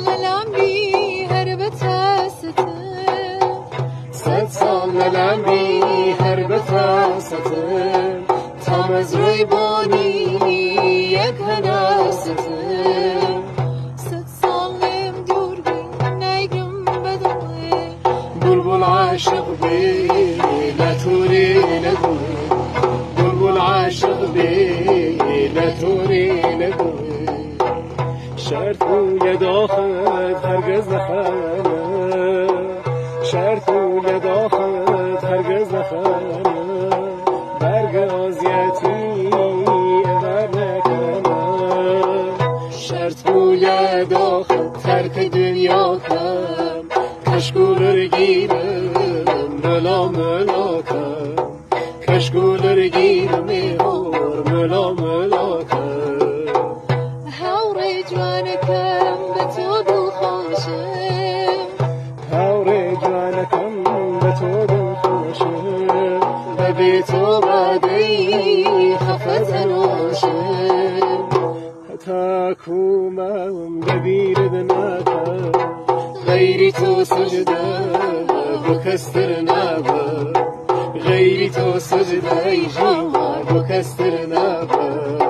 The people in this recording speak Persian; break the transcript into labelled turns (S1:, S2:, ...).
S1: للم بی هر بتاستم
S2: صد سال للم بی هر بتاستم تام از روی بانی یک هناستم
S1: صد سالم دور بی نگم بدوه
S2: بلبل عاشق بی لتوری لدوی بلبل عاشق بی لتوری لدوی شرط روی داخت هرگز نخانه شرط روی داخت هرگز نخانه برگ آزیتی ابر نکنه شرط روی داخت ترک دنیا کم کشکولر گیرم ملا ملا کم کشکولر گیرم میهور ملا ملا کم
S1: هوری جوانکم به تو دل خوشم
S2: هوری جوانکم به تو دل خوشم لبی تو بعدی خفت نوشم حتی کومم ببیرد نکم غیری تو سجده بکستر نبا غیری تو سجده ای جیما بکستر نبا